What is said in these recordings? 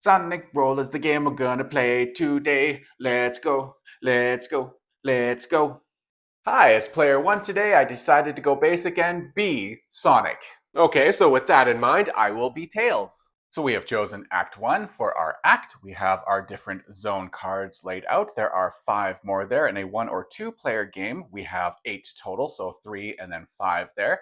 Sonic Roll is the game we're gonna play today. Let's go, let's go, let's go. Hi, as player one today, I decided to go basic and be Sonic. Okay, so with that in mind, I will be Tails. So we have chosen Act 1 for our act. We have our different zone cards laid out. There are 5 more there. In a 1 or 2 player game, we have 8 total, so 3 and then 5 there.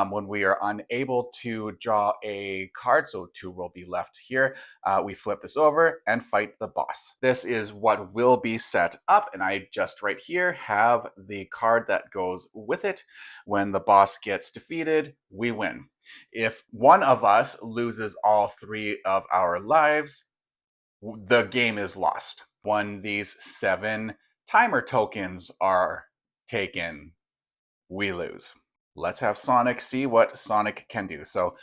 When we are unable to draw a card, so 2 will be left here, we flip this over and fight the boss. This is what will be set up, and I just right here have the card that goes with it. When the boss gets defeated, we win. If one of us loses all 3 of our lives, the game is lost. When these 7 timer tokens are taken, we lose. Let's have Sonic see what Sonic can do. So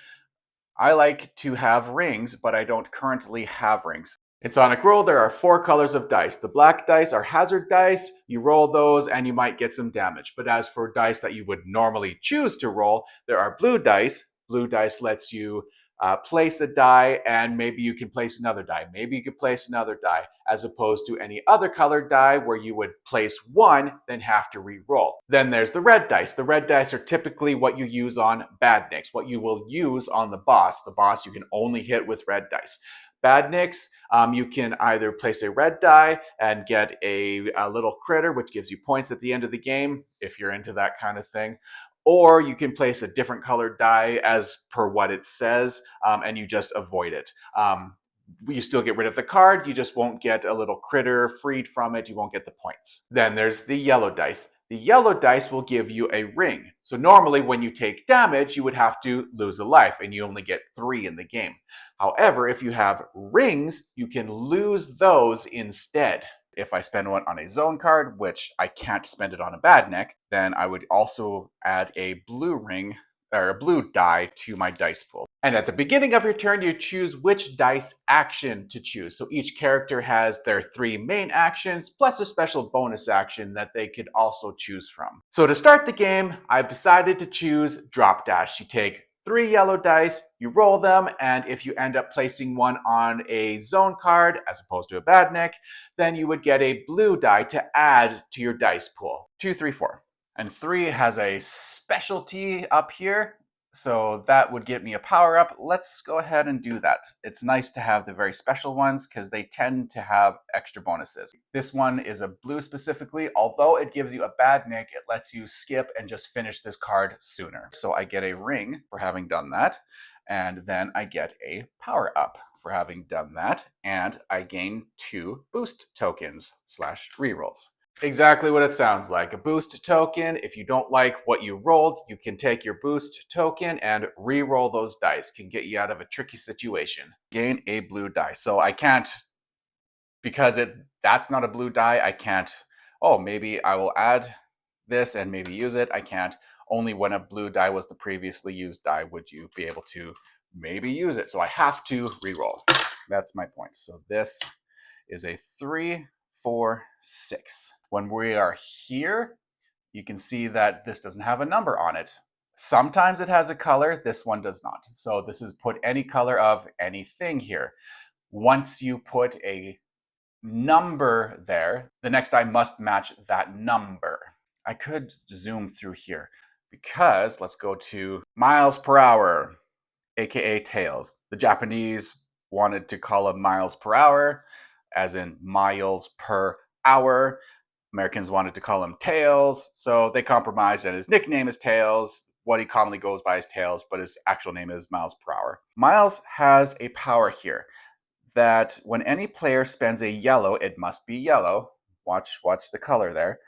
I like to have rings, but I don't currently have rings. In Sonic Roll, there are 4 colors of dice. The black dice are hazard dice. You roll those and you might get some damage. But as for dice that you would normally choose to roll, there are blue dice. Blue dice lets you place a die and maybe you can place another die. Maybe you could place another die as opposed to any other colored die where you would place one, then have to re-roll. Then there's the red dice. The red dice are typically what you use on badniks, what you will use on the boss. The boss you can only hit with red dice. Badniks, you can either place a red die and get a little critter, which gives you points at the end of the game, if you're into that kind of thing. Or you can place a different colored die as per what it says, and you just avoid it. You still get rid of the card, you just won't get a little critter freed from it, you won't get the points. Then there's the yellow dice. The yellow dice will give you a ring. So normally when you take damage, you would have to lose a life, and you only get 3 in the game. However, if you have rings, you can lose those instead. If I spend one on a zone card, which I can't spend it on a badnik, then I would also add a blue ring or a blue die to my dice pool. And at the beginning of your turn, you choose which dice action to choose. So each character has their 3 main actions plus a special bonus action that they could also choose from. So to start the game, I've decided to choose Drop Dash. You take 3 yellow dice, you roll them, and if you end up placing one on a zone card as opposed to a badnik, then you would get a blue die to add to your dice pool. 2, 3, 4. And 3 has a specialty up here, so that would get me a power up. Let's go ahead and do that. It's nice to have the very special ones because they tend to have extra bonuses. This one is a blue specifically. Although it gives you a badnik, it lets you skip and just finish this card sooner. So I get a ring for having done that, and then I get a power up for having done that, and I gain 2 boost tokens / rerolls. Exactly what it sounds like. A boost token. If you don't like what you rolled, you can take your boost token and re-roll those dice. Can get you out of a tricky situation. Gain a blue die. So I can't, because that's not a blue die, I can't, oh, maybe I will add this and maybe use it. I can't. Only when a blue die was the previously used die would you be able to maybe use it. So I have to re-roll. That's my point. So this is a 3, 4, 6. When we are here, you can see that this doesn't have a number on it. Sometimes it has a color, this one does not. So this is put any color of anything here. Once you put a number there, the next die must match that number. I could zoom through here because let's go to miles per hour, aka Tails. The Japanese wanted to call him miles per hour, as in miles per hour. Americans wanted to call him Tails, so they compromised, and his nickname is Tails. What he commonly goes by is Tails, but his actual name is miles per hour. Miles has a power here that when any player spends a yellow, it must be yellow. Watch the color there.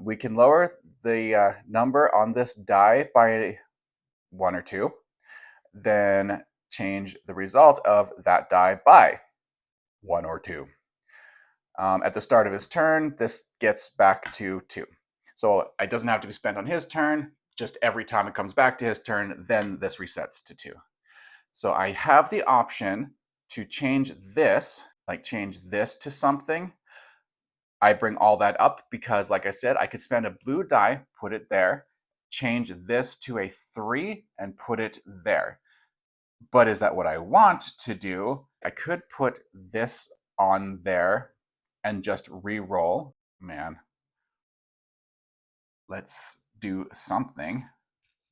We can lower the number on this die by 1 or 2, then change the result of that die by 1 or 2. At the start of his turn, this gets back to 2. So it doesn't have to be spent on his turn, just every time it comes back to his turn, then this resets to 2. So I have the option to change this, like change this to something. I bring all that up because, like I said, I could spend a blue die, put it there, change this to a 3 and put it there. But is that what I want to do? I could put this on there and just re-roll. Man, let's do something.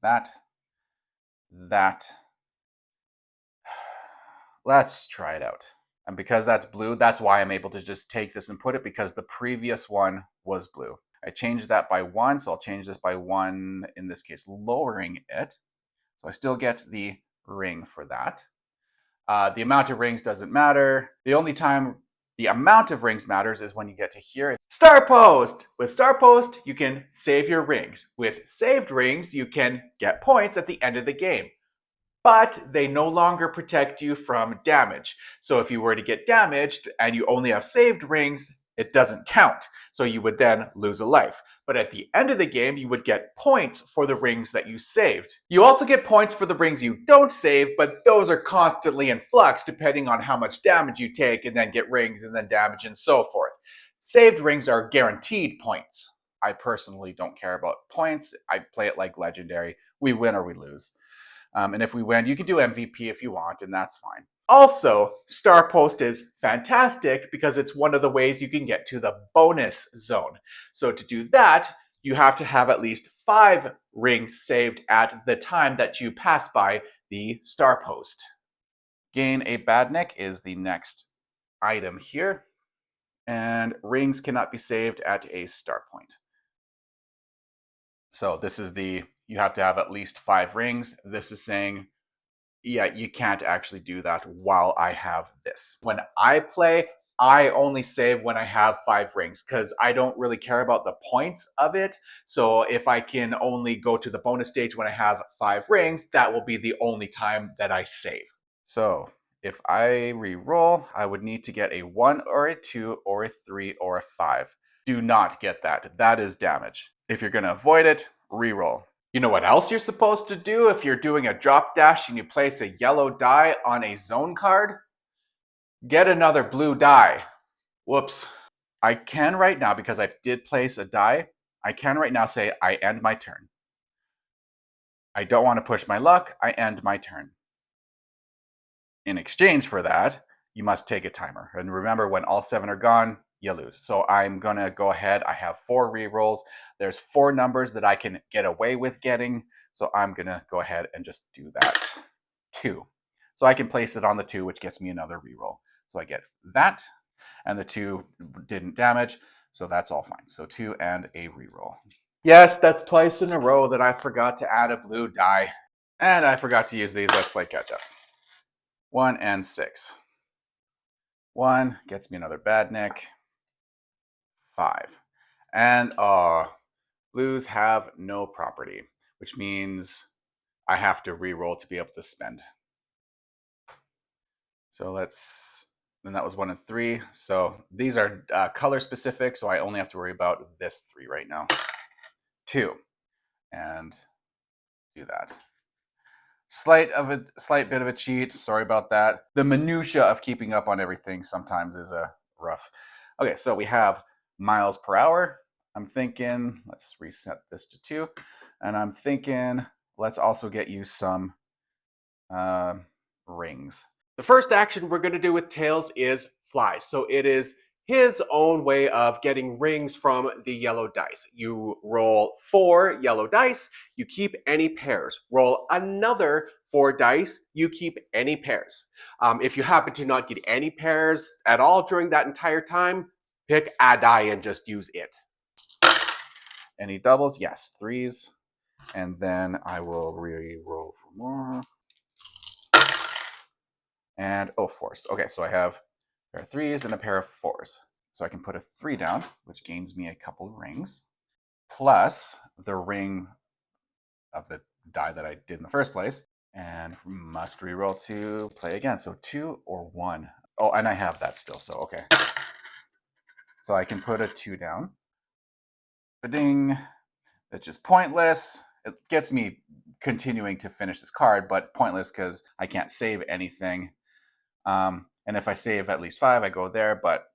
That. Let's try it out. And because that's blue, that's why I'm able to just take this and put it, because the previous one was blue. I changed that by 1, so I'll change this by 1, in this case, lowering it. So I still get the ring for that. The amount of rings doesn't matter. The only time the amount of rings matters is when you get to here. Star Post! With Star Post, you can save your rings. With saved rings, you can get points at the end of the game. But they no longer protect you from damage. So if you were to get damaged and you only have saved rings, it doesn't count. So you would then lose a life. But at the end of the game, you would get points for the rings that you saved. You also get points for the rings you don't save, but those are constantly in flux depending on how much damage you take, and then get rings and then damage and so forth. Saved rings are guaranteed points. I personally don't care about points. I play it like Legendary. We win or we lose. And if we win, you can do MVP if you want, and that's fine. Also, Star Post is fantastic because it's one of the ways you can get to the bonus zone. So to do that, you have to have at least 5 rings saved at the time that you pass by the Star Post. Gain a badnik is the next item here, and rings cannot be saved at a star point. So this is you have to have at least 5 rings. This is saying, yeah, you can't actually do that while I have this. When I play, I only save when I have 5 rings because I don't really care about the points of it. So if I can only go to the bonus stage when I have 5 rings, that will be the only time that I save. So if I re-roll, I would need to get a 1 or a 2 or a 3 or a 5. Do not get that. That is damage. If you're going to avoid it, re-roll. You know what else you're supposed to do if you're doing a drop dash and you place a yellow die on a zone card? Get another blue die. Whoops. I can right now, because I did place a die, I can right now say I end my turn. I don't want to push my luck. I end my turn. In exchange for that, you must take a timer. And remember, when all 7 are gone, you lose. So I'm going to go ahead. I have 4 rerolls. There's 4 numbers that I can get away with getting. So I'm going to go ahead and just do that. 2. So I can place it on the 2, which gets me another reroll. So I get that, and the 2 didn't damage. So that's all fine. So 2 and a reroll. Yes, that's twice in a row that I forgot to add a blue die. And I forgot to use these. Let's play catch up. 1 and 6. 1 gets me another badnik. 5. And blues have no property, which means I have to re-roll to be able to spend. So and that was 1 and 3. So these are color specific, so I only have to worry about this 3 right now. 2. And do that. Slight bit of a cheat. Sorry about that. The minutia of keeping up on everything sometimes is rough. Okay, so we have miles per hour. I'm thinking, let's reset this to 2. And I'm thinking, let's also get you some rings. The first action we're going to do with Tails is fly. So it is his own way of getting rings from the yellow dice. You roll 4 yellow dice, you keep any pairs. Roll another 4 dice, you keep any pairs. If you happen to not get any pairs at all during that entire time, pick a die and just use it. Any doubles? Yes, 3s. And then I will re-roll for more. And 4s. Okay, so I have a pair of 3s and a pair of 4s. So I can put a 3 down, which gains me a couple of rings, plus the ring of the die that I did in the first place, and must reroll to play again. So 2 or 1. Oh, and I have that still, so okay. So I can put a 2 down. Ba-ding. It's just pointless. It gets me continuing to finish this card, but pointless because I can't save anything. And if I save at least 5, I go there, but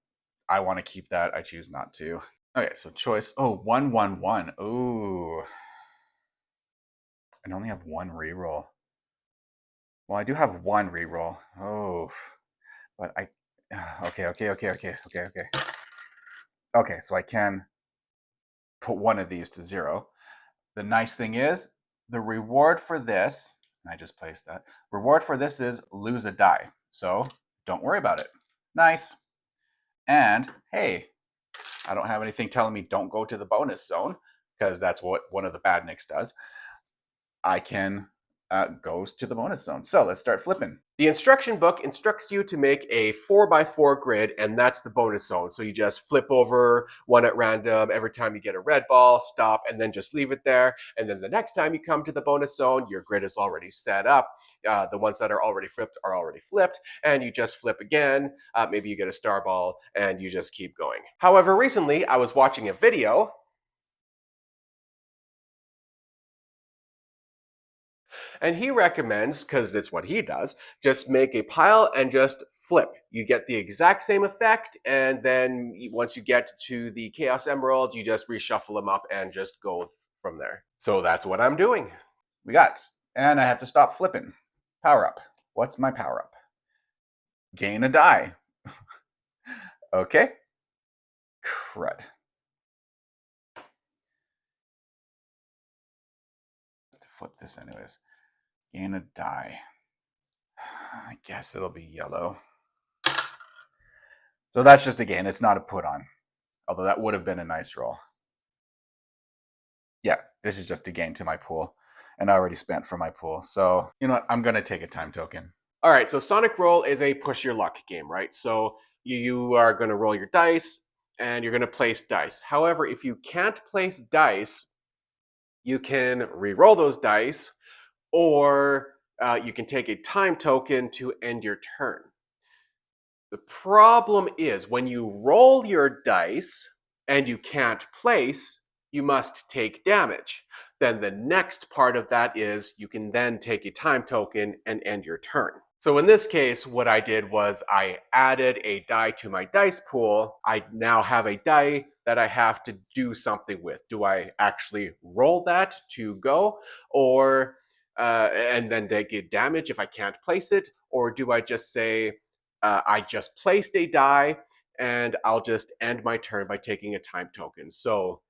I want to keep that. I choose not to. Okay, so choice. Oh, 1, 1, 1. Ooh. I only have 1 reroll. Well, I do have one reroll. Oh, but I. Okay. Okay, so I can put one of these to 0. The nice thing is, the reward for this, and I just placed that, reward for this is lose a die. So don't worry about it. Nice. And hey, I don't have anything telling me don't go to the bonus zone, because that's what one of the badniks does. I can go to the bonus zone. So let's start flipping. The instruction book instructs you to make a 4x4 grid, and that's the bonus zone. So you just flip over one at random every time you get a red ball, stop, and then just leave it there. And then the next time you come to the bonus zone, your grid is already set up. The ones that are already flipped, and you just flip again. Maybe you get a star ball, and you just keep going. However, recently I was watching a video, and he recommends, because it's what he does, just make a pile and just flip. You get the exact same effect, and then once you get to the Chaos Emerald, you just reshuffle them up and just go from there. So that's what I'm doing. We got, and I have to stop flipping. Power up. What's my power up? Gain a die. Okay. Crud. Flip this anyways. Gain a die. I guess it'll be yellow. So that's just a gain. It's not a put on. Although that would have been a nice roll. Yeah, this is just a gain to my pool. And I already spent for my pool. So, you know what? I'm going to take a time token. All right, so Sonic Roll is a push your luck game, right? So you are going to roll your dice, and you're going to place dice. However, if you can't place dice, you can re-roll those dice, or you can take a time token to end your turn. The problem is when you roll your dice and you can't place, you must take damage. Then the next part of that is you can then take a time token and end your turn. So in this case, what I did was I added a die to my dice pool. I now have a die that I have to do something with. Do I actually roll that to go, or and then they get damage if I can't place it, or do I just say I just placed a die and I'll just end my turn by taking a time token? So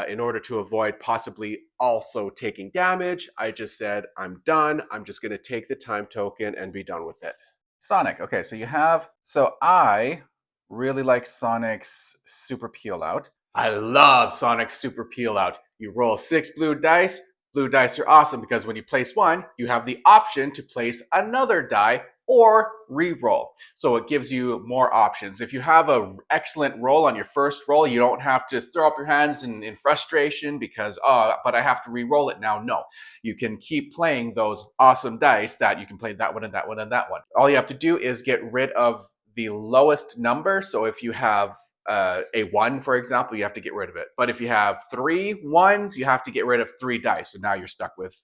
in order to avoid possibly also taking damage, I just said, I'm done. I'm just going to take the time token and be done with it. Sonic. Okay, so you have. So I really like Sonic's Super Peel Out. I love Sonic's Super Peel Out. You roll 6 blue dice. Blue dice are awesome because when you place one, you have the option to place another die or re-roll. So it gives you more options. If you have an excellent roll on your first roll, you don't have to throw up your hands in frustration because, oh, but I have to re-roll it now. No, you can keep playing those awesome dice that you can play that one and that one and that one. All you have to do is get rid of the lowest number. So if you have a 1, for example, you have to get rid of it. But if you have 3 1s, you have to get rid of 3 dice. So now you're stuck with,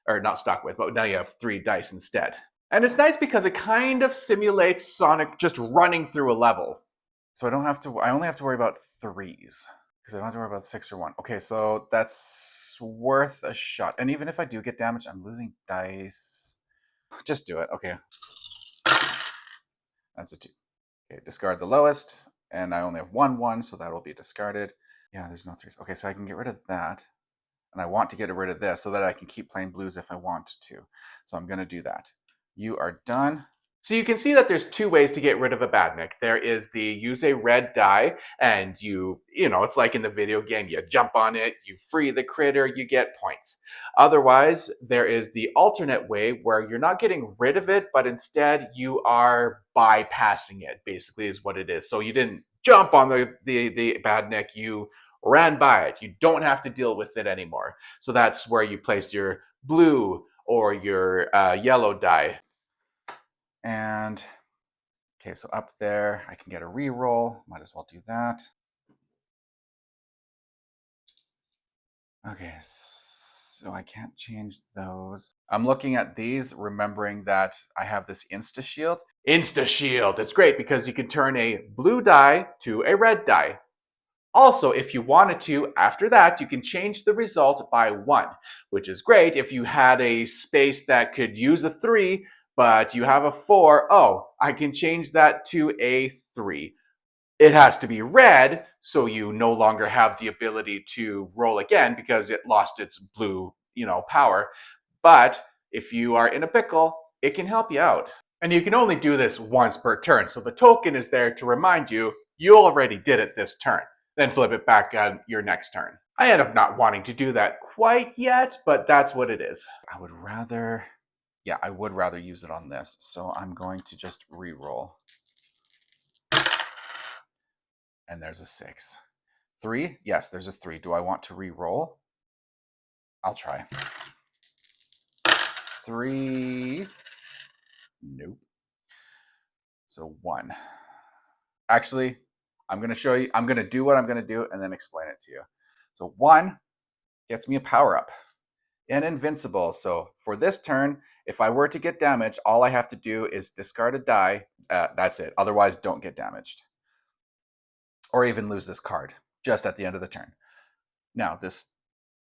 or not stuck with, but now you have 3 dice instead. And it's nice because it kind of simulates Sonic just running through a level. So I only have to worry about 3s because I don't have to worry about 6 or 1. Okay, so that's worth a shot. And even if I do get damaged, I'm losing dice. Just do it. Okay. That's a 2. Okay, discard the lowest. And I only have 1, so that will be discarded. Yeah, there's no 3s. Okay, so I can get rid of that. And I want to get rid of this so that I can keep playing blues if I want to. So I'm going to do that. You are done. So you can see that there's 2 ways to get rid of a badnik. There is the use a red die, and you know, it's like in the video game, you jump on it, you free the critter, you get points. Otherwise, there is the alternate way where you're not getting rid of it, but instead you are bypassing it, basically is what it is. So you didn't jump on the badnik, you ran by it. You don't have to deal with it anymore. So that's where you place your blue or your yellow die. And okay, so up there, I can get a reroll. Might as well do that. Okay, so I can't change those. I'm looking at these, remembering that I have this Insta Shield. Insta Shield. It's great because you can turn a blue die to a red die. Also, if you wanted to, after that, you can change the result by 1, which is great if you had a space that could use a 3, but you have a 4. Oh, I can change that to a 3. It has to be red, so you no longer have the ability to roll again because it lost its blue, power. But if you are in a pickle, it can help you out. And you can only do this once per turn, so the token is there to remind you you already did it this turn. Then flip it back on your next turn. I end up not wanting to do that quite yet, but that's what it is. I would rather use it on this. So I'm going to just re-roll. And there's a 6. 3? Yes, there's a 3. Do I want to re-roll? I'll try. 3. Nope. So 1. Actually, I'm going to show you. I'm going to do what I'm going to do and then explain it to you. So 1 gets me a power up and invincible. So for this turn, if I were to get damaged, all I have to do is discard a die. That's it. Otherwise, don't get damaged. Or even lose this card just at the end of the turn. Now this,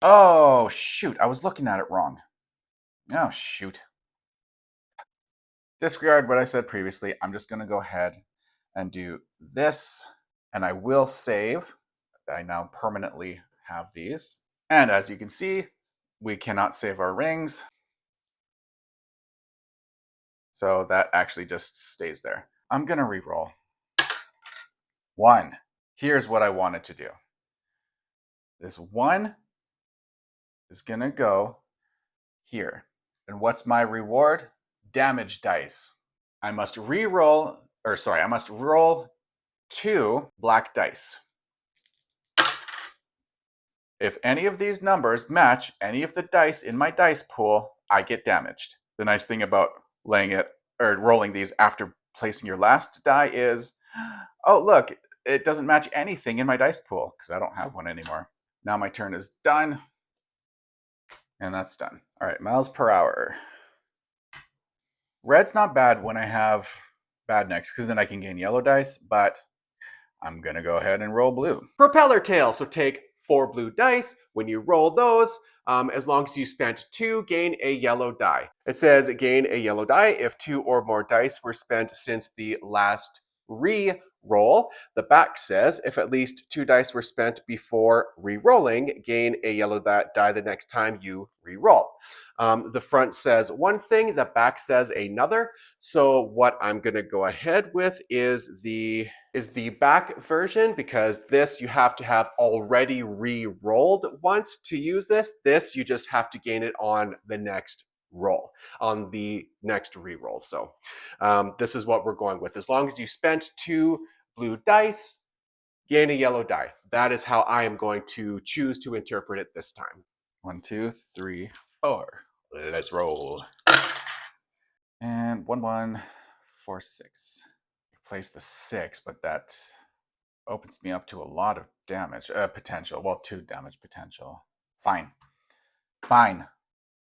oh shoot, I was looking at it wrong. Oh shoot. Disregard what I said previously. I'm just going to go ahead and do this, and I will save. I now permanently have these. And as you can see, we cannot save our rings. So that actually just stays there. I'm going to re-roll. 1. Here's what I wanted to do. This 1 is going to go here. And what's my reward? Damage dice. I must re-roll, I must roll 2 black dice. If any of these numbers match any of the dice in my dice pool, I get damaged. The nice thing about rolling these after placing your last die is, oh look, it doesn't match anything in my dice pool because I don't have one anymore. Now my turn is done, and that's done. All right, miles per hour. Red's not bad when I have badniks because then I can gain yellow dice, but I'm gonna go ahead and roll blue. Propeller tail. So take 4 blue dice. When you roll those, as long as you spent 2, gain a yellow die. It says gain a yellow die if 2 or more dice were spent since the last re-roll. The back says if at least 2 dice were spent before re-rolling, gain a yellow die the next time you re-roll. The front says one thing, the back says another. So what I'm going to go ahead with is the back version, because this you have to have already re-rolled once to use this. This you just have to gain it on the next roll, on the next re-roll. So this is what we're going with. As long as you spent 2 blue dice, gain a yellow die. That is how I am going to choose to interpret it this time. 1, 2, 3, 4. Let's roll. And 1, 1, 4, 6. Place the 6, but that opens me up to a lot of damage potential. Well, 2 damage potential. Fine. Fine.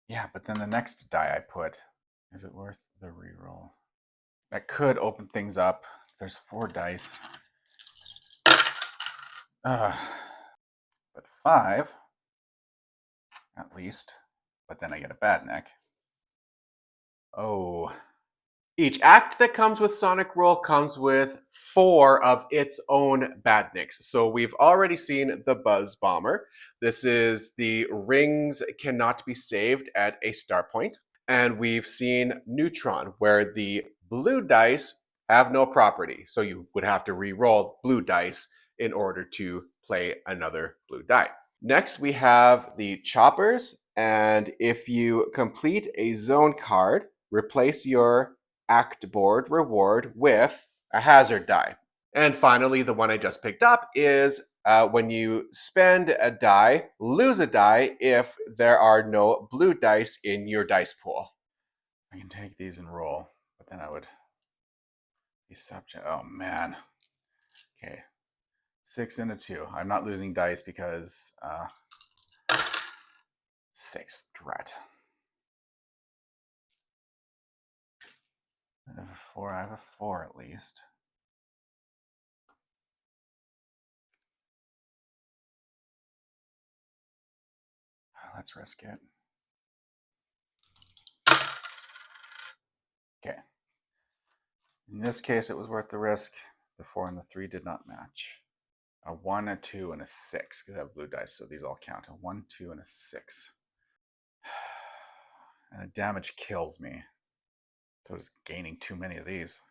Yeah, but then the next die I put, is it worth the reroll? That could open things up. There's 4 dice. But 5, at least. But then I get a bad neck. Oh. Each act that comes with Sonic Roll comes with 4 of its own badniks. So we've already seen the Buzz Bomber. This is the rings cannot be saved at a start point. And we've seen Neutron, where the blue dice have no property. So you would have to re-roll blue dice in order to play another blue die. Next, we have the Choppers. And if you complete a zone card, replace your act board reward with a hazard die. And finally, the one I just picked up is when you spend a die, lose a die if there are no blue dice in your dice pool. I can take these and roll, but then I would be subject. Oh man. Okay. 6 and a 2. I'm not losing dice because 6 drat. I have a 4. I have a 4 at least. Let's risk it. Okay. In this case, it was worth the risk. The 4 and the 3 did not match. A 1, a 2, and a 6, because I have blue dice, so these all count. A 1, 2, and a 6. And a damage kills me. So just gaining too many of these.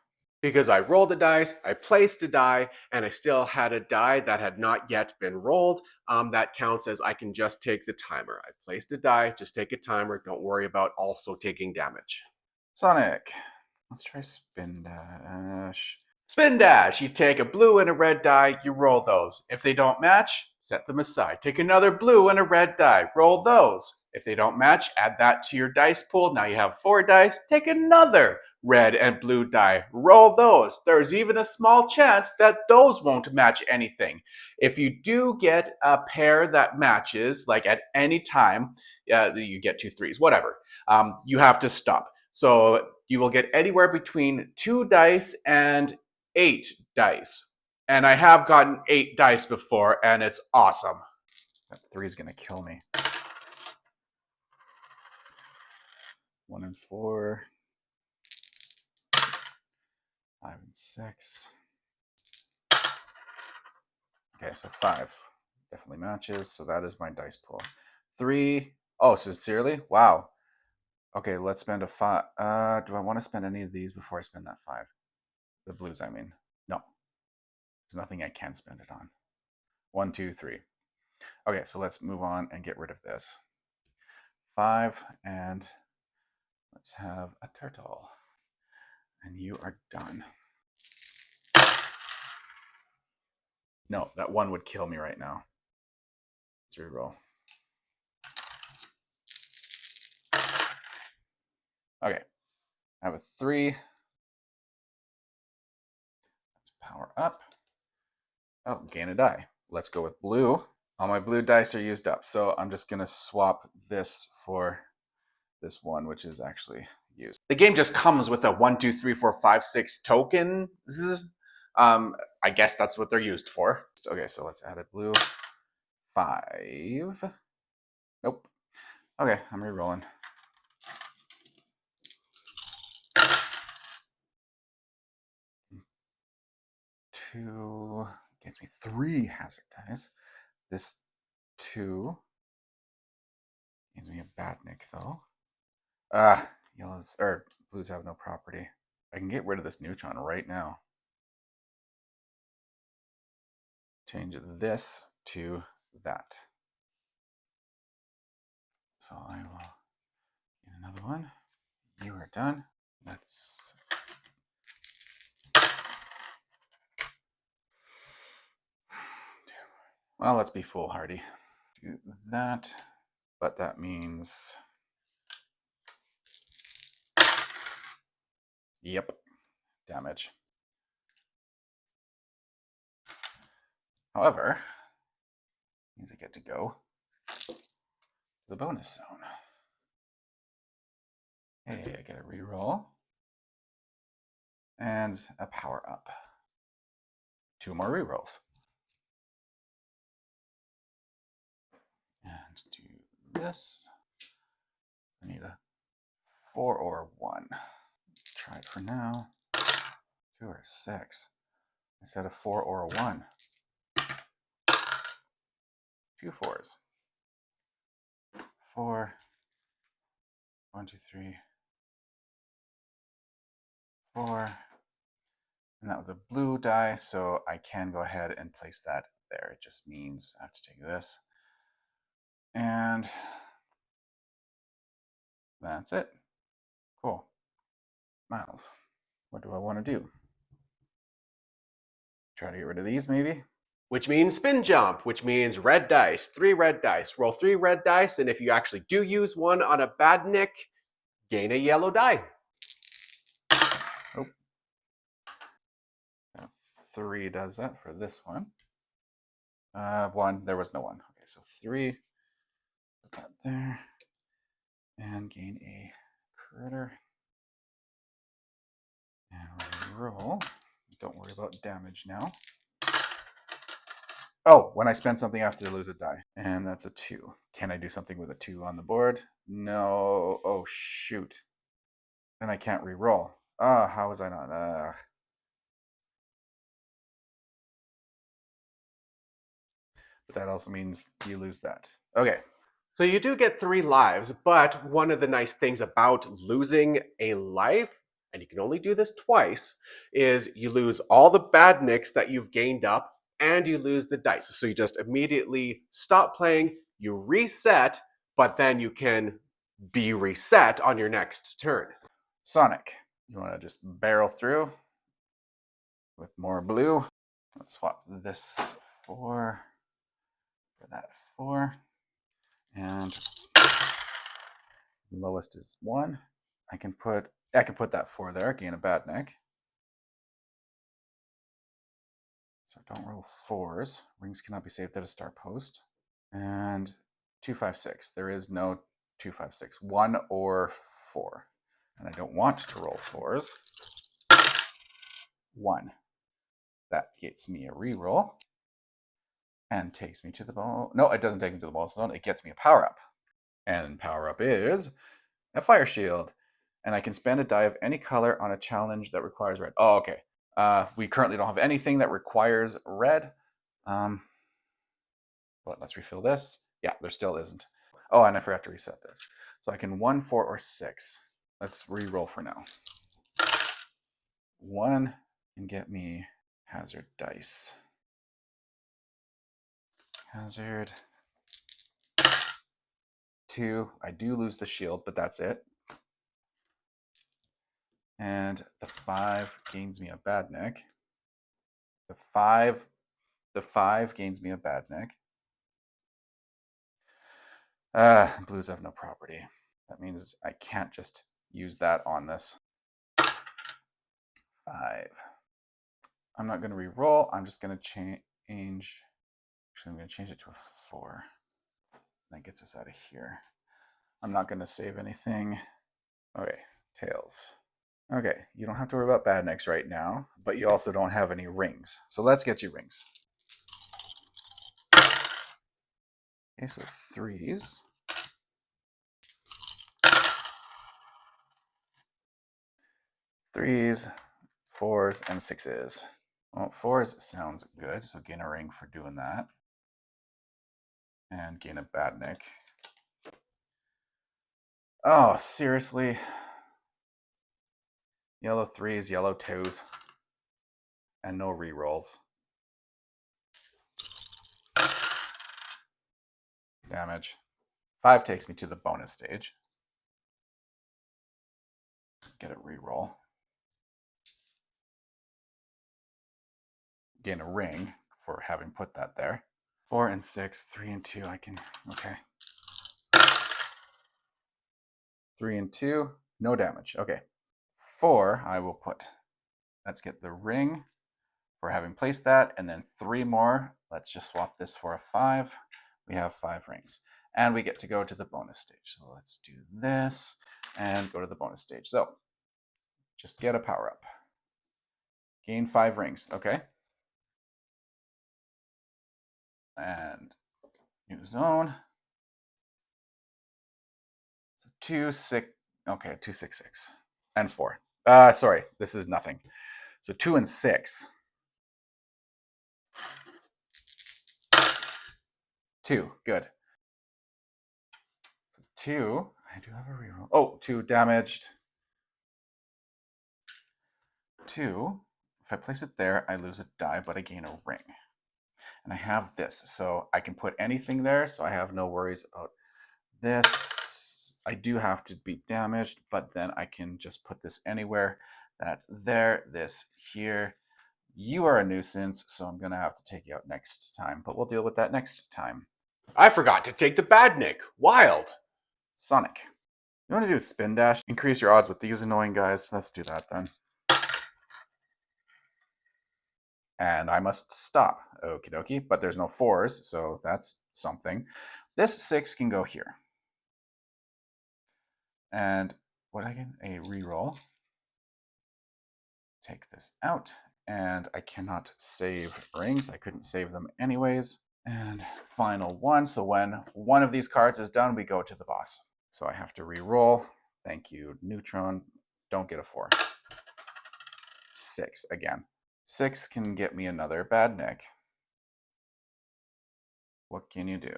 Because I rolled a dice, I placed a die, and I still had a die that had not yet been rolled. That counts as I can just take the timer. I placed a die, just take a timer. Don't worry about also taking damage. Sonic. Let's try Spin Dash. Spin dash. You take a blue and a red die, you roll those. If they don't match, set them aside. Take another blue and a red die, roll those. If they don't match, add that to your dice pool. Now you have 4 dice. Take another red and blue die, roll those. There's even a small chance that those won't match anything. If you do get a pair that matches, like at any time, you get 2 threes, whatever, you have to stop. So you will get anywhere between 2 dice and 8 dice. And I have gotten 8 dice before, and it's awesome. That 3 is going to kill me. 1 and 4. 5 and 6. Okay, so 5 definitely matches. So that is my dice pool. 3. Oh, sincerely? Wow. Okay, let's spend a 5. Do I want to spend any of these before I spend that 5? The blues, I mean. No. There's nothing I can spend it on. 1, 2, 3. Okay, so let's move on and get rid of this. 5, and let's have a turtle. And you are done. No, that 1 would kill me right now. Let's reroll. Okay, I have a 3. Let's power up. Oh, gain a die. Let's go with blue. All my blue dice are used up, so I'm just going to swap this for this 1, which is actually used. The game just comes with a 1, 2, 3, 4, 5, 6 tokens. I guess that's what they're used for. Okay, so let's add a blue. 5. Nope. Okay, I'm re-rolling. 2 gets me 3 hazard dice. This 2 gives me a badnik though. Yellows or blues have no property. I can get rid of this neutron right now. Change this to that. So I will get another one. You are done. Let's well, let's be foolhardy. Do that, but that means yep, damage. However, means I get to go to the bonus zone. Hey, I get a reroll and a power up. 2 more rerolls. And do this. I need a 4 or a 1. Try it for now. 2 or a 6. Instead of 4 or a 1. 2 4s. 4. 1, 2, 3. 4. And that was a blue die, so I can go ahead and place that there. It just means I have to take this. And that's it. Cool. Miles, what do I want to do? Try to get rid of these, maybe? Which means spin jump, which means red dice, 3 red dice. Roll 3 red dice, and if you actually do use one on a badnik, gain a yellow die. Oh. 3 does that for this one. 1, there was no 1. Okay, so 3. Put that there. And gain a critter. And roll. Don't worry about damage now. Oh, when I spend something, I have to lose a die. And that's a 2. Can I do something with a 2 on the board? No. Oh, shoot. Then I can't re-roll. How was I not? But that also means you lose that. Okay. So you do get 3 lives, but one of the nice things about losing a life, and you can only do this twice, is you lose all the badniks that you've gained up and you lose the dice. So you just immediately stop playing, you reset, but then you can be reset on your next turn. Sonic, you want to just barrel through with more blue. Let's swap this 4 for that 4. And lowest is 1. I can put that 4 there, gain a badnik. So don't roll 4s. Rings cannot be saved at a start post. And 2, 5, 6. There is no 2, 5, 6. 1 or 4. And I don't want to roll 4s. 1. That gets me a reroll. And takes me to the ball. No, it doesn't take me to the bonus zone. It gets me a power up. And power up is a fire shield. And I can spend a die of any color on a challenge that requires red. Oh, okay. We currently don't have anything that requires red. But let's refill this. Yeah, there still isn't. Oh, and I forgot to reset this. So I can 1, 4, or 6. Let's re-roll for now. 1 can get me hazard dice. Hazard. 2, I do lose the shield, but that's it. And the 5 gains me a badnik. The 5 gains me a badnik. Blues have no property. That means I can't just use that on this. 5. I'm not going to re-roll. I'm just going to change. Actually, I'm going to change it to a 4. That gets us out of here. I'm not going to save anything. Okay, tails. Okay, you don't have to worry about badniks right now, but you also don't have any rings. So let's get you rings. Okay, so 3s. 3s, 4s, and 6s. Well, 4s sounds good, so gain a ring for doing that. And gain a badnik. Oh, seriously? Yellow 3s, yellow 2s, and no rerolls. Damage. 5 takes me to the bonus stage. Get a reroll. Gain a ring for having put that there. 4 and 6, 3 and 2, I can, okay. 3 and 2, no damage, okay. 4, I will put. Let's get the ring for having placed that, and then 3 more. Let's just swap this for a 5. We have 5 rings. And we get to go to the bonus stage. So let's do this and go to the bonus stage. So just get a power up. Gain 5 rings, okay. And new zone. So 2, 6, okay, 2, 6, 6, and 4. Sorry, this is nothing. So 2 and 6. 2, good. So 2, I do have a reroll. Oh, 2 damaged. 2, if I place it there, I lose a die, but I gain a ring. And I have this, so I can put anything there, so I have no worries about this. I do have to be damaged, but then I can just put this anywhere. That there, this here. You are a nuisance, so I'm going to have to take you out next time, but we'll deal with that next time. I forgot to take the badnik. Wild. Sonic. You want to do a spin dash? Increase your odds with these annoying guys. Let's do that then. And I must stop. Okie dokie. But there's no 4s, so that's something. This 6 can go here. And what I get? A reroll. Take this out. And I cannot save rings. I couldn't save them anyways. And final 1. So when one of these cards is done, we go to the boss. So I have to re-roll. Thank you, Neutron. Don't get a 4. 6 again. 6 can get me another badnik. What can you do?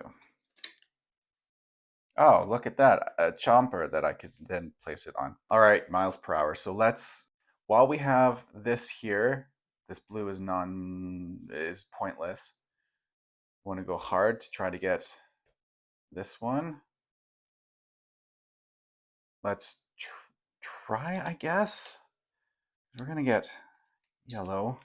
Oh, look at that. A chomper that I could then place it on. All right, miles per hour. So let's, while we have this here, this blue is pointless. I want to go hard to try to get this one. Let's try, I guess. We're going to get yellow.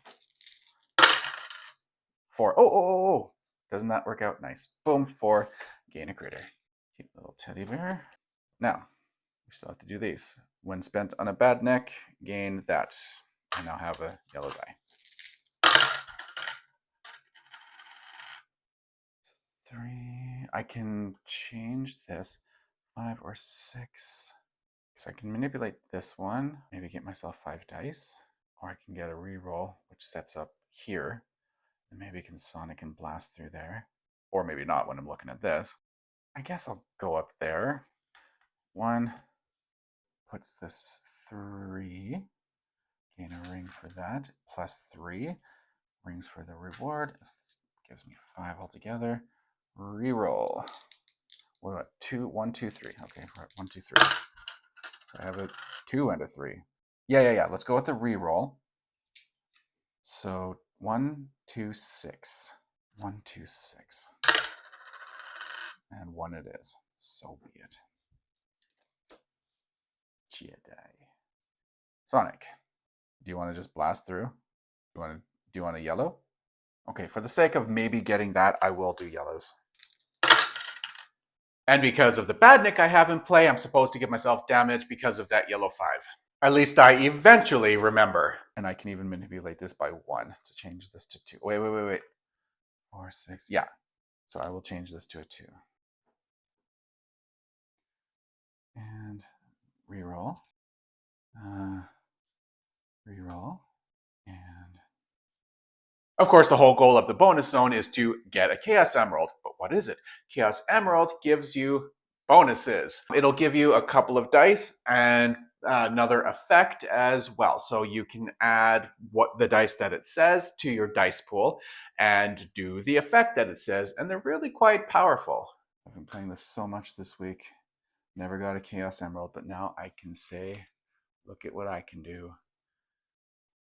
4. Oh. Doesn't that work out? Nice. Boom, 4. Gain a critter. Cute little teddy bear. Now, we still have to do these. When spent on a badnik, gain that. I now have a yellow die. 3. I can change this. 5 or 6. So I can manipulate this one. Maybe get myself 5 dice. Or I can get a reroll, which sets up here. And maybe I can Sonic and blast through there. Or maybe not when I'm looking at this. I guess I'll go up there. 1 puts this 3. Gain a ring for that. Plus 3. Rings for the reward. This gives me 5 altogether. Reroll. What about 2? 1, 2, 3. Okay, 1, 2, 3. So I have a 2 and a 3. Yeah. Let's go with the reroll. So 1, 2, 6. 1, 2, 6. And 1 it is. So be it. Jedi. Sonic, do you want to just blast through? Do you want a yellow? Okay, for the sake of maybe getting that, I will do yellows. And because of the badnik I have in play, I'm supposed to give myself damage because of that yellow 5. At least I eventually remember. And I can even manipulate this by 1 to change this to 2. Wait. 4, 6. Yeah. So I will change this to a 2. And reroll. Reroll. And of course, the whole goal of the bonus zone is to get a Chaos Emerald. But what is it? Chaos Emerald gives you bonuses. It'll give you a couple of dice and another effect as well. So you can add what the dice that it says to your dice pool and do the effect that it says. And they're really quite powerful. I've been playing this so much this week. Never got a Chaos Emerald, but now I can say, look at what I can do.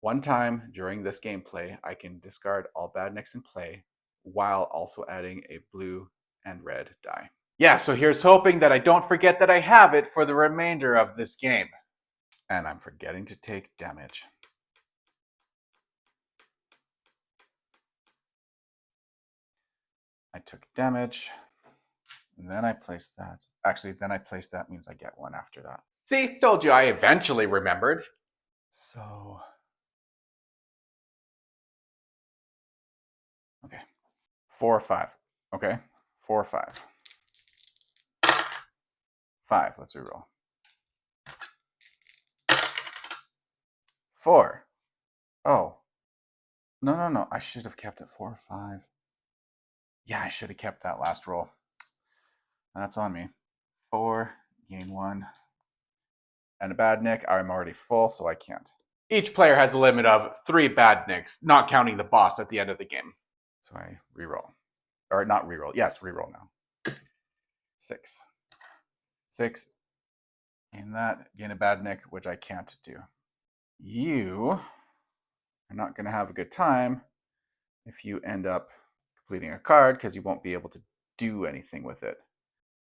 One time during this gameplay, I can discard all badniks in play while also adding a blue and red die. Yeah, so here's hoping that I don't forget that I have it for the remainder of this game. And I'm forgetting to take damage. I took damage, and then I placed that. Actually, then I placed that means I get 1 after that. See, told you I eventually remembered. So, okay, 4 or 5. Okay, 4 or 5. 5, let's reroll. 4. Oh. No. I should have kept it 4 or 5. Yeah, I should have kept that last roll. That's on me. 4, gain 1. And a badnik. I'm already full, so I can't. Each player has a limit of 3 badniks, not counting the boss at the end of the game. So I reroll. Or not reroll. Yes, reroll now. 6. 6. Gain that. Gain a badnik, which I can't do. You are not going to have a good time if you end up completing a card because you won't be able to do anything with it.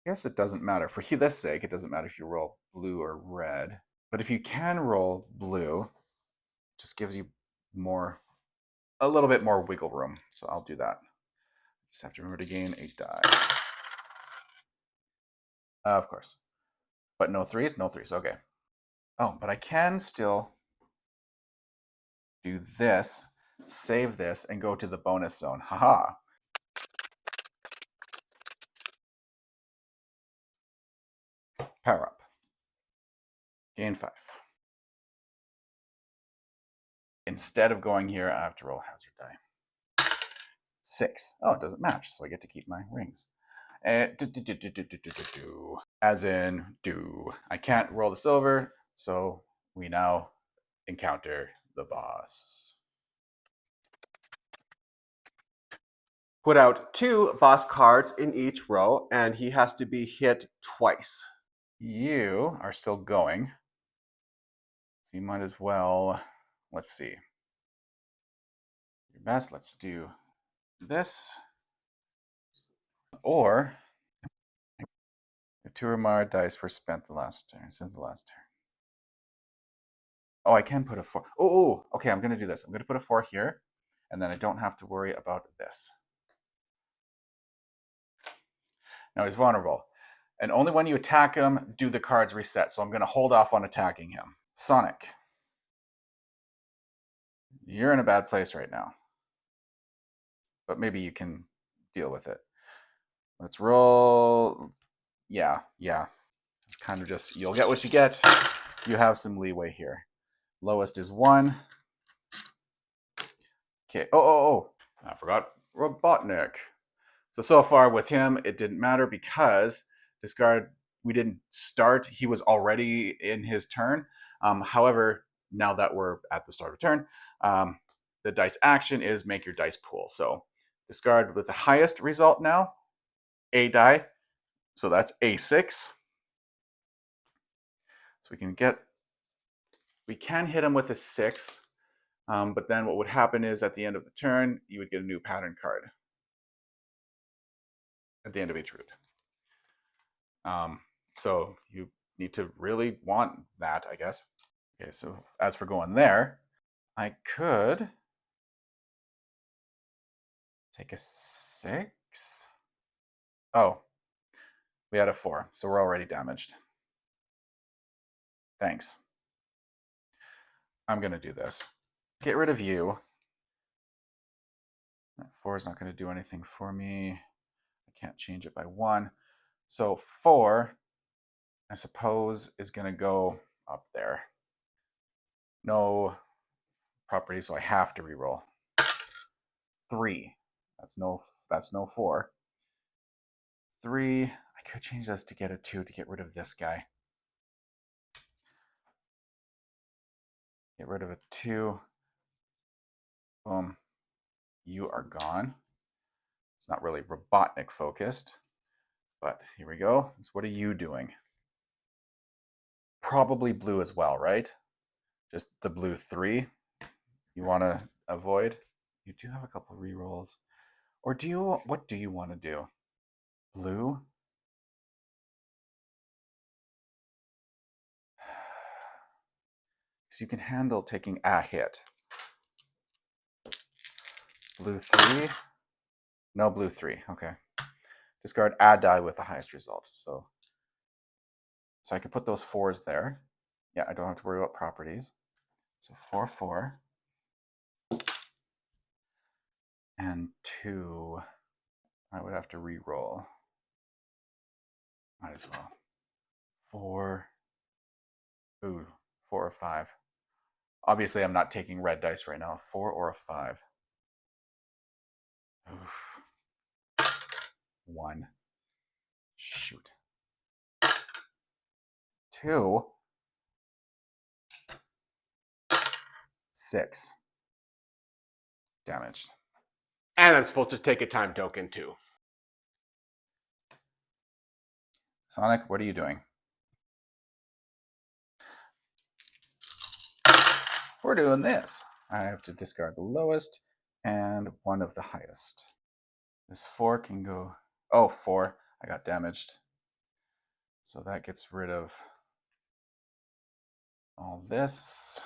I guess it doesn't matter. For this sake, it doesn't matter if you roll blue or red. But if you can roll blue, it just gives you a little bit more wiggle room. So I'll do that. Just have to remember to gain a die. Of course. But no 3s? No 3s. Okay. Oh, but I can still do this, save this, and go to the bonus zone. Haha. Power up. Gain 5. Instead of going here, I have to roll hazard die. 6. Oh, it doesn't match, so I get to keep my rings. As in, do. I can't roll the silver, so we now encounter the boss. Put out 2 boss cards in each row, and he has to be hit twice. You are still going. So you might as well, let's see. Your best, let's do this. Or 2 or more dice were spent the last turn, since the last turn. Oh, I can put a 4. Oh, okay, I'm going to do this. I'm going to put a 4 here, and then I don't have to worry about this. Now he's vulnerable. And only when you attack him do the cards reset. So I'm going to hold off on attacking him. Sonic, you're in a bad place right now. But maybe you can deal with it. Let's roll. Yeah. It's kind of just, you'll get what you get. You have some leeway here. Lowest is 1. Okay. Oh. I forgot Robotnik. So far with him, it didn't matter because discard, we didn't start. He was already in his turn. However, now that we're at the start of turn, the dice action is make your dice pool. So discard with the highest result now, a die. So that's a6. So we can hit him with a 6. But then what would happen is at the end of the turn, you would get a new pattern card at the end of each route. So you need to really want that, I guess. Okay, so as for going there, I could take a 6. Oh, we had a 4, so we're already damaged. Thanks. I'm going to do this. Get rid of you. That 4 is not going to do anything for me. I can't change it by 1. So 4, I suppose, is going to go up there. No property, so I have to reroll. 3. That's no 4. 3. I could change this to get a 2 to get rid of this guy. Get rid of a 2. Boom. You are gone. It's not really Robotnik focused, but here we go. So what are you doing? Probably blue as well, right? Just the blue 3 you want to avoid. You do have a couple rerolls. Or what do you want to do? Blue? So you can handle taking a hit. Blue 3? No blue 3. Okay. Discard a die with the highest result. So I can put those 4s there. Yeah, I don't have to worry about properties. So 4, 4. And 2. I would have to re-roll. Might as well. 4. Ooh, 4 or 5. Obviously, I'm not taking red dice right now. A 4 or a 5. Oof. 1. Shoot. 2. 6. Damaged. And I'm supposed to take a time token too. Sonic, what are you doing? We're doing this. I have to discard the lowest and one of the highest. This 4 can go... Oh, 4. I got damaged. So that gets rid of all this.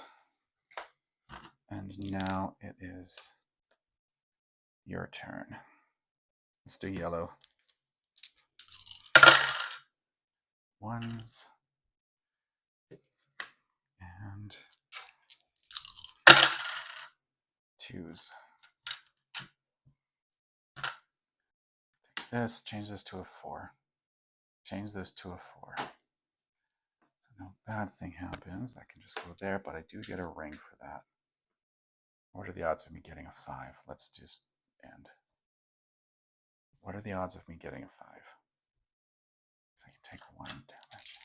And now it is your turn. Let's do yellow. 1s. And 2s. Take this, change this to a 4. Change this to a 4. So no bad thing happens. I can just go there, but I do get a ring for that. What are the odds of me getting a 5? Let's just end. What are the odds of me getting a 5? So I can take 1 damage.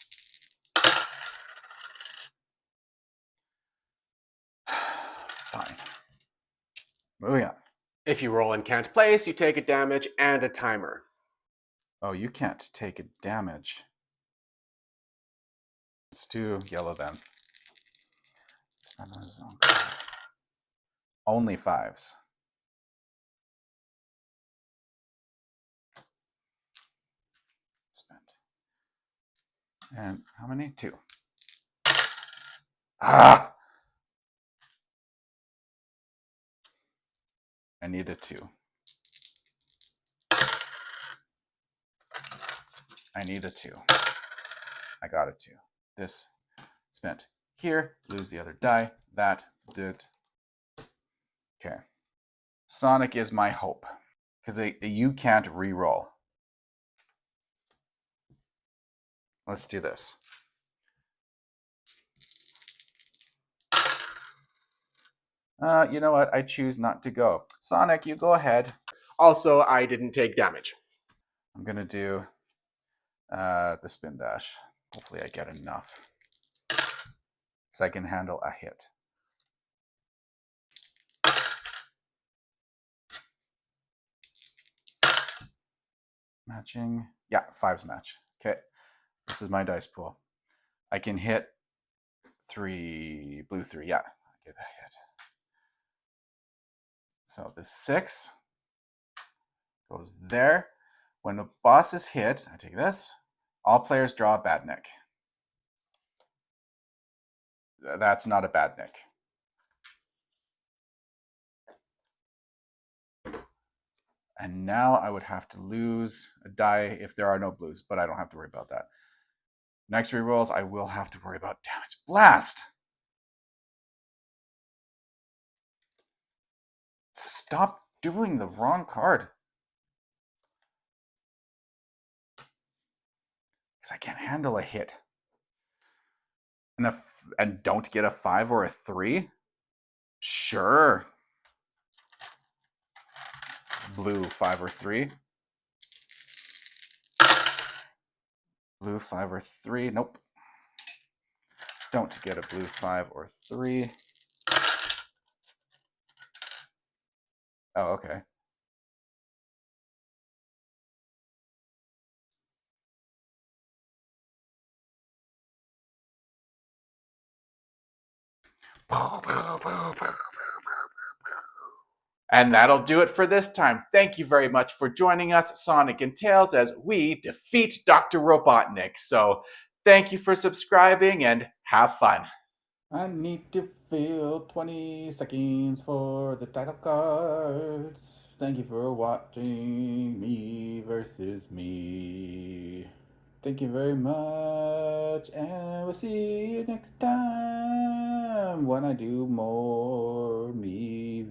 Moving on. If you roll and can't place, you take a damage and a timer. Oh, you can't take a damage. Let's do yellow then. Spend on a zone card. Only fives. Spend. And how many? Two. Ah! I need a two. I need a two. I got a two. This spent here. Lose the other die. That did. Okay. Sonic is my hope. Because you can't re-roll. Let's do this. You know what? I choose not to go. Sonic, you go ahead. Also, I didn't take damage. I'm going to do the spin dash. Hopefully I get enough. Because I can handle a hit. Matching. Yeah, fives match. Okay. This is my dice pool. I can hit three, blue three. Yeah, I get a hit. So the 6 goes there. When the boss is hit, I take this. All players draw a badnik. That's not a badnik. And now I would have to lose a die if there are no blues, but I don't have to worry about that. Next rerolls, I will have to worry about damage. Blast! Stop doing the wrong card. Because I can't handle a hit. And don't get a 5 or a 3? Sure. Blue 5 or 3. Blue 5 or 3. Nope. Don't get a blue 5 or 3. Oh, okay. And that'll do it for this time. Thank you very much for joining us, Sonic and Tails, as we defeat Dr. Robotnik. So thank you for subscribing and have fun. I need to fill 20 seconds for the title cards. Thank you for watching me versus me. Thank you very much, and we'll see you next time when I do more me